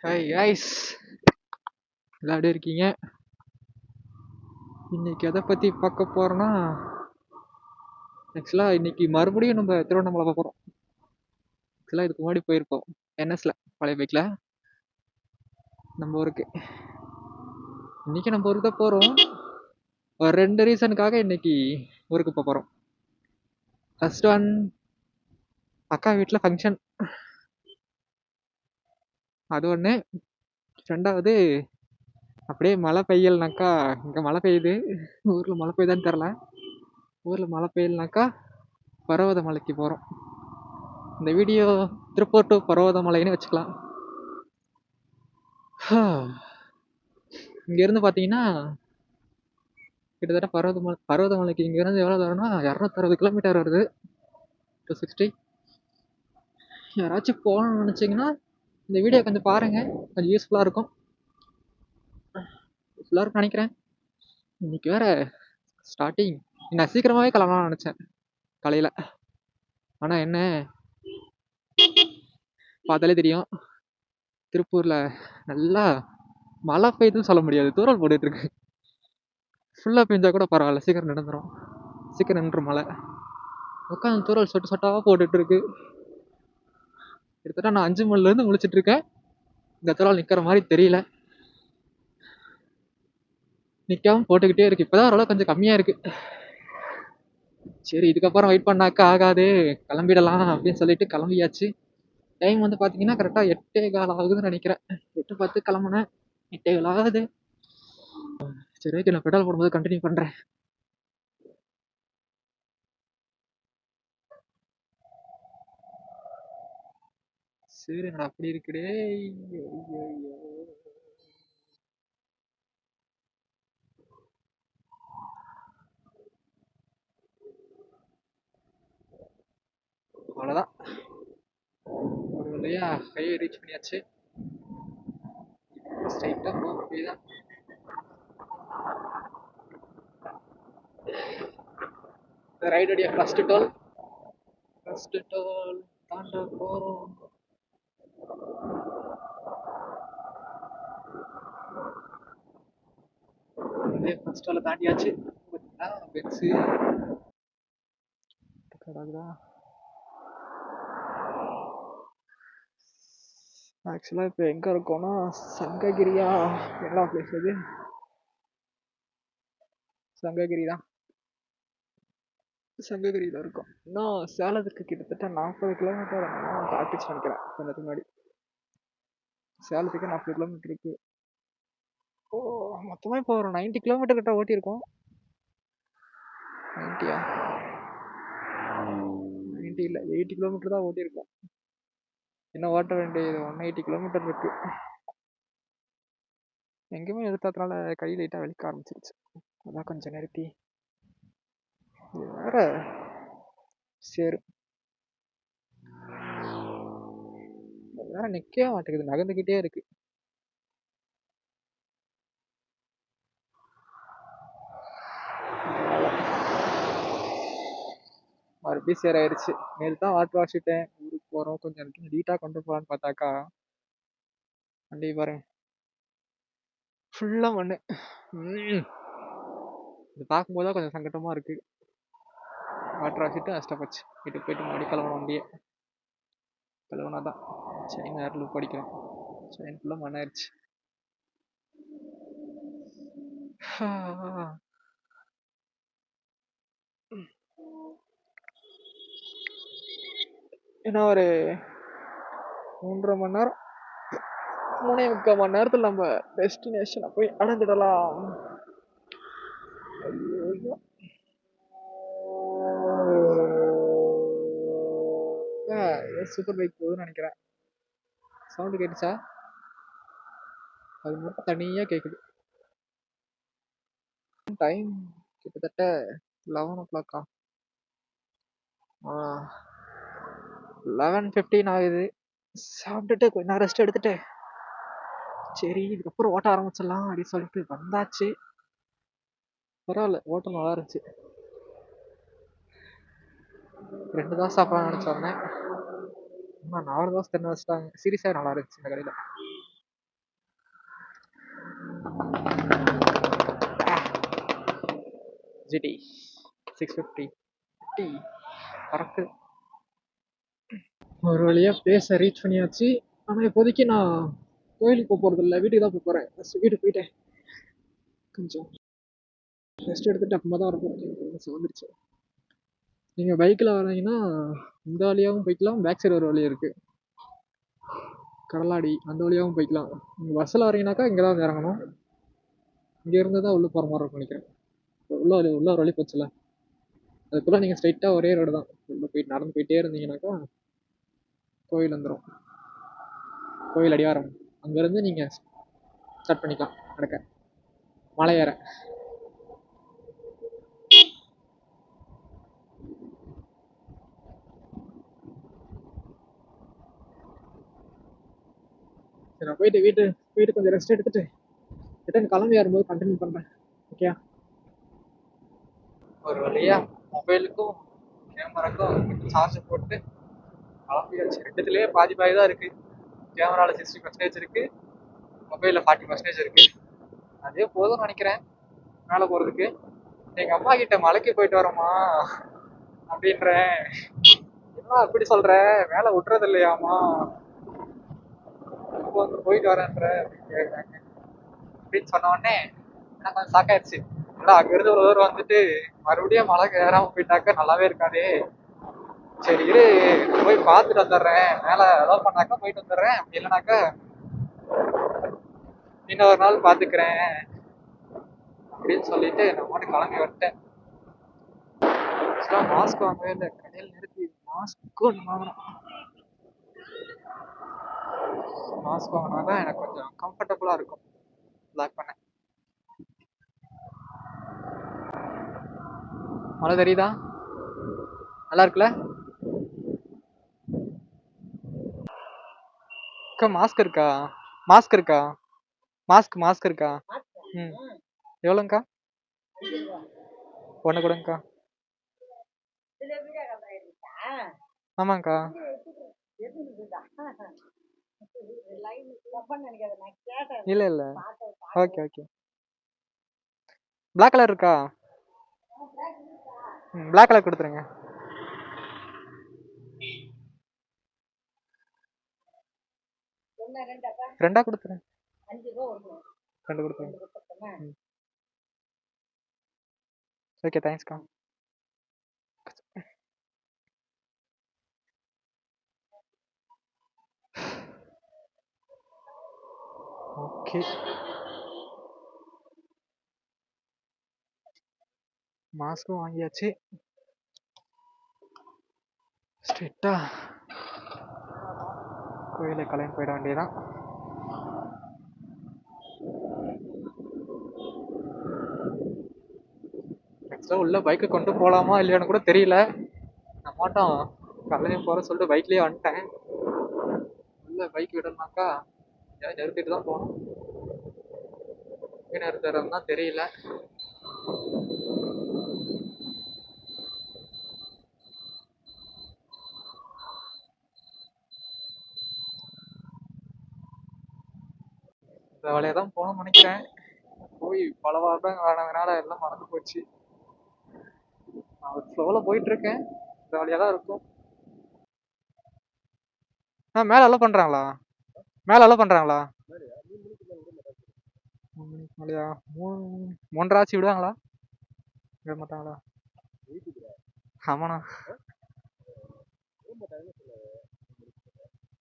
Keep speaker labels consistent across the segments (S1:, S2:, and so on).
S1: Hi ice எல்லாம் எப்படி இருக்கீங்க? இன்னைக்கு எதை பற்றி பார்க்க போகிறோன்னா, ஆக்சுவலாக இன்னைக்கு மறுபடியும் நம்ம திருவண்ணாமலை பார்க்க போகிறோம். ஆக்சுவலாக இதுக்கு முன்னாடி போயிருக்கோம் என்எஸ்ல, பழைய பைக்கில் நம்ம ஊருக்கு. இன்னைக்கு நம்ம ஊருக்கு தான் போகிறோம். ஒரு 2 ரீசனுக்காக இன்னைக்கு ஊருக்கு போக போகிறோம். ஃபர்ஸ்ட் ஒன், அக்கா வீட்டில் ஃபங்க்ஷன், அது ஒன்று. ரெண்டாவது, அப்படியே மழை பெய்யலனாக்கா, இங்கே மழை பெய்யுது, ஊரில் மழை பெய்யுதான்னு தெரில. ஊரில் மழை பெய்யலனாக்கா பர்வத மலைக்கு போகிறோம். இந்த வீடியோ திருப்பூர் டு பர்வதமலைன்னு வச்சுக்கலாம். இங்கேருந்து பார்த்தீங்கன்னா கிட்டத்தட்ட பர்வதமலைக்கு இங்கேருந்து எவ்வளோ தூரம்னா 260 கிலோமீட்டர் வருது. 260. யாராச்சும் போகணும்னு நினச்சிங்கன்னா இந்த வீடியோ கொஞ்சம் பாருங்கள், கொஞ்சம் யூஸ்ஃபுல்லாக இருக்கும். யூஸ்ஃபுல்லாக இருக்கும்னு நினைக்கிறேன். இன்னைக்கு வேற ஸ்டார்டிங், நான் சீக்கிரமாகவே கிளம்பலாம்னு நினச்சேன் காலையில். ஆனால் என்ன, பார்த்தாலே தெரியும் திருப்பூரில் நல்லா மழை பெய்யுதுன்னு சொல்ல முடியாது, தூரல் போட்டுட்ருக்கு. ஃபுல்லாக பெஞ்சால் கூட பரவாயில்ல, சீக்கிரம் நின்றும் மழை. உட்காந்து தூரல் சொட்டு சொட்டாக போட்டுட்ருக்கு. கிட்டத்தட்ட நான் 5 மணிலேருந்து முழிச்சிட்ருக்கேன். இந்த தூரல் நிற்கிற மாதிரி தெரியல, நிற்காம போட்டுக்கிட்டே இருக்கு. இப்போதான் ஓரளவு கொஞ்சம் கம்மியாக இருக்கு. சரி, இதுக்கப்புறம் வெயிட் பண்ணாக்கா ஆகாது, கிளம்பிடலாம் அப்படின்னு சொல்லிட்டு கிளம்பியாச்சு. டைம் வந்து பார்த்தீங்கன்னா கரெக்டாக 8:15 ஆகுதுன்னு நினைக்கிறேன். 8:10 கிளம்புனேன், 8:15 ஆகுது. சரி, ஓகே, நான் பெட்ரோல் போடும்போது கண்டினியூ பண்ணுறேன். சரி, நான் அப்படி இருக்குடே. அவ்வளோதான், ஒரு வழியா ஹைவே ரீச் பண்ணியாச்சு. ஸ்ட்ரைட்டாக போக வேண்டியதான். ரைடுடைய ஃபர்ஸ்ட் டோல் தாண்ட போகிறோம். ஃபர்ஸ்ட் டோலை தாண்டியாச்சு. பென்ஸு கடாகுதா. ஆக்சுவலாக இப்போ எங்கே இருக்கோன்னா சங்ககிரியா, எல்லா பிளேஸ் இது சங்ககிரி தான். சங்ககிரியில் இருக்கும். இன்னும் சேலத்துக்கு கிட்டத்தட்ட 40 கிலோமீட்டர் தாட்டிச்சு நினைக்கிறேன். கொஞ்சத்துக்கு முன்னாடி சேலத்துக்கு 40 கிலோமீட்டர் இருக்கு. ஓ, மொத்தமாக இப்போ ஒரு 90 கிலோமீட்டர் கிட்ட ஓட்டியிருக்கோம். 90யா, 90 இல்லை, 80 கிலோமீட்டர் தான் ஓட்டியிருக்கோம். இன்னும் ஓட்ட வேண்டியது 180 கிலோமீட்டர் இருக்கு. எங்கேயுமே எடுத்ததுனால கை லைட்டாக வலிக்க ஆரம்பிச்சிருச்சு. அதான் கொஞ்சம் நிறுத்தி. இது வேற சரி, வேற நிற்கவே மாட்டேங்குது, நகர்ந்துக்கிட்டே இருக்கு. மறுபடியும் சரி ஆயிடுச்சு. நேற்று தான் வாட்டர் வாஷிட்டேன். ஊருக்கு போகிறோம், கொஞ்சம் நீட்டாக கொண்டு போகலான்னு பார்த்தாக்கா வண்டி பாருங்க ஃபுல்லாக மண்ணு. இது பார்க்கும்போது தான் கொஞ்சம் சங்கட்டமாக இருக்குது. வாட்டர் வாஷிட்டு நஷ்டப்போச்சு. வீட்டுக்கு போயிட்டு மறுபடியும் கிளம்பணும். வண்டியை கிளம்புனா தான் செயின் நேரில் படிக்கணும். செயின் ஃபுல்லாக மண்ணாயிருச்சு. ஏன்னா ஒரு 3.5 மணி நேரம், 3.25 மணி நேரத்தில் நம்ம டெஸ்டினேஷனை போய் அடைஞ்சிடலாம். ஐயோ, சூப்பர் பைக் போகுதுன்னு நினைக்கிறேன். சவுண்டு கேட்டுச்சா? அது மட்டும் தனியாக கேட்குது. டைம் கிட்டத்தட்ட 11 o'clock. 11:15 ஆகுது. சாப்பிட்டுட்டு கொஞ்ச நேரம் ரெஸ்ட் எடுத்துட்டு சரி இதுக்கப்புறம் ஓட்ட ஆரம்பிச்சிடலாம் அப்படின்னு சொல்லிட்டு வந்தாச்சு. பரவாயில்ல, ஓட்டம் நல்லா இருந்துச்சு. 2 தோசை சாப்பிடலாம் நினச்சி வந்தேன், ஆனால் 4 தோசை தின்னு வச்சுட்டாங்க. சீரியஸாக நல்லா இருந்துச்சு இந்த கடையில். ஜிடி 650 டி பறக்குது. ஒரு வழியாக பிளேஸை ரீச் பண்ணியாச்சு. ஆனால் இப்போதைக்கு நான் கோயிலுக்கு போகிறது இல்லை, வீட்டுக்கு தான் போகிறேன். ஃபஸ்ட்டு வீட்டுக்கு போயிட்டேன் கொஞ்சம் ரெஸ்ட் எடுத்துகிட்டு அப்புறமா தான் வரப்போம். வந்துருச்சு. நீங்கள் பைக்கில் வரீங்கன்னா இந்த வழியாகவும் போய்க்கலாம், பேக் சைடு ஒரு வழி இருக்குது கடலாடி, அந்த வழியாகவும் போய்க்கலாம். நீங்கள் பஸ்ஸில் வரீங்கனாக்கா இங்கே தான் வந்து இறங்கணும். இங்கே இருந்து தான் உள்ளே போகிற மாதிரி இருக்கும் நினைக்கிறேன். உள்ள ஒரு வழி போச்சுல, அதுக்குள்ளே நீங்கள் ஸ்ட்ரைட்டாக ஒரே ரோடு தான். உள்ளே போயிட்டு நடந்து போயிட்டே இருந்தீங்கன்னாக்கா கோயில் வந்துடும். கோயில் அடிவாரம் அங்கேருந்து நீங்கள் ஸ்டார்ட் பண்ணிக்கலாம் நடக்க, மலை ஏற. சரி, நான் போயிட்டு கொஞ்சம் ரெஸ்ட் எடுத்துட்டு ரிட்டன் கிளம்பி வரும்போது கண்டினியூ பண்ணுறேன். ஓகே. ஒரு வழியா மொபைலுக்கும் கேமராக்கும் சார்ஜ் போட்டு கிளம்பியாச்சு. ரெண்டுத்துலேயே பாதி தான் இருக்குது. கேமராவில் 60% இருக்குது, மொபைலில் 40% இருக்குது. அதே போதும்னு நினைக்கிறேன் மேலே போகிறதுக்கு. எங்கள் அம்மா கிட்ட மலைக்கு போயிட்டு வரோமா அப்படின்றேன். என்ன அப்படி சொல்கிற, மேலே விட்டுறது இல்லையாம்மா, இப்போ வந்து போயிட்டு வரேன்ற அப்படின்னு சொன்ன உடனே எனக்கு கொஞ்சம் ஷாக்காயிடுச்சு. இல்லை அங்கேருந்து ஒரு தூரம் வந்துட்டு மறுபடியும் மலை ஏறாமல் போயிட்டாக்கா நல்லாவே இருக்காதே. சரி இரு, போய் பார்த்துட்டு வந்துடுறேன், மேலே அலோவ் பண்ணாக்கா போயிட்டு வந்துடுறேன், அப்படி இல்லைனாக்கா இன்னொரு நாள் பார்த்துக்கிறேன் அப்படின்னு சொல்லிட்டு நான் மட்டும் கிளம்பி வந்துட்டேன். ஆக்சுவலாக மாஸ்க் வாங்கவே இல்லை, கடையில் நிறுத்தி மாஸ்க்கு ஒன்று வாங்கினேன். மாஸ்க் வாங்கினா தான் எனக்கு கொஞ்சம் கம்ஃபர்டபுளாக இருக்கும் லாக் பண்ண. மழை தெரியுதா? நல்லா இருக்குல்ல? அக்கா மாஸ்க் இருக்கா? மாஸ்க் இருக்கா? மாஸ்க் இருக்கா? ம், எவ்வளோங்க்கா? ஒன்று கொடுங்கக்கா. ஆமாங்க்கா. இல்லை இல்லை, ஓகே ஓகே. பிளாக் கலர் இருக்கா? ம், பிளாக் கலர் கொடுத்துருங்க. ரெண்டா கொடுத்துருங்க, 2 கொடுத்துருங்க. ம், ஓகே, தேங்க்ஸ்க்கா. ஓகே, மாஸ்க்கும் வாங்கியாச்சு. ஸ்ட்ரிக்டா கோயிலை கிளம்பி போயிட வேண்டியதான். ஆக்சுவலாக உள்ள பைக்கை கொண்டு போகலாமா இல்லையான்னு கூட தெரியல. நான் மாட்டோம் கிளம்பி போகிற சொல்லிட்டு பைக்லேயே வந்துட்டேன். உள்ள பைக் விடணும்னாக்கா ஏதாவது நிறுத்திட்டு தான் போகணும். நிறுத்துறதுன்னு தான் தெரியல. இந்த வழியாக தான் போகணும்னு நினைக்கிறேன். போய் பல வாரம் ஆனதுனால எல்லாம் மறந்து போச்சு. நான் ஒரு ஃப்ளோவில் போயிட்டுருக்கேன். இந்த வழியாக தான் இருக்கும். மேலே அலோவ் பண்ணுறாங்களா? மேலே அலோவ் பண்ணுறாங்களா? 3 மணிக்கு மேலேயா? 3:30 ஆச்சு விடுவாங்களா? விட மாட்டாங்களா? ஆமாண்ணா,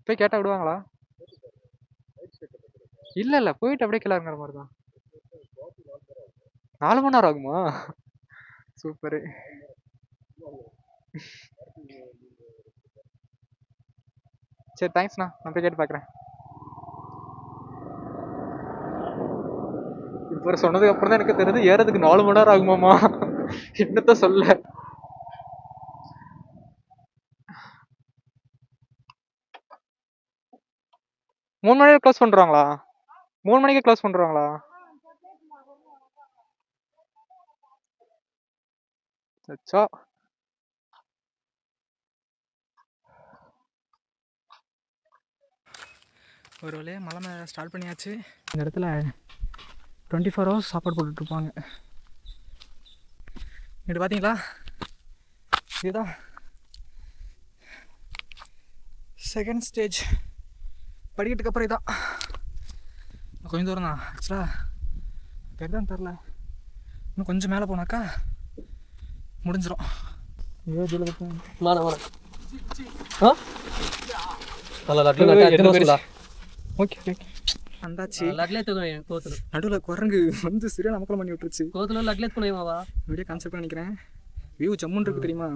S1: போய் கேட்டால் விடுவாங்களா? இல்லை இல்லை, போயிட்டு அப்படியே கிளம்புற மாதிரி தான். 4 மணி நேரம் ஆகுமா? சூப்பரு. சரி, தேங்க்ஸ்ண்ணா, நான் போய் கேட்டு பார்க்குறேன். இப்போ சொன்னதுக்கு அப்புறம் தான் எனக்கு தெரியுது ஏறதுக்கு 4 மணி நேரம் ஆகுமாமா. என்னத்த சொல்ல. 3 மணிக்கு க்ளோஸ் பண்ணுறாங்களா? 3 மணிக்கு க்ளோஸ் பண்ணுறாங்களா? அச்சோ. ஒரு வழியாக மலை மேலே ஸ்டார்ட் பண்ணியாச்சு. இந்த இடத்துல
S2: 24 hours சாப்பாடு போட்டுட்ருப்பாங்க. இங்கிட்டு பார்த்தீங்களா, இதுதான் செகண்ட் ஸ்டேஜ். படிக்கட்டுக்கு அப்புறம் இதான் கொஞ்சம் தூரம் தான். ஆக்சுவலாக தெரிதான் தெரில, இன்னும் கொஞ்சம் மேலே போனாக்கா முடிஞ்சிடும். ஓகே ஓகே அந்தாச்சு. நடுவில் குரங்கு வந்து சரியா நமக்கெல்லாம் பண்ணி விட்டுருச்சு. வீடியோ கான்செப்ட் நினைக்கிறேன். வியூ ஜம்முன்னு இருக்கு தெரியுமா.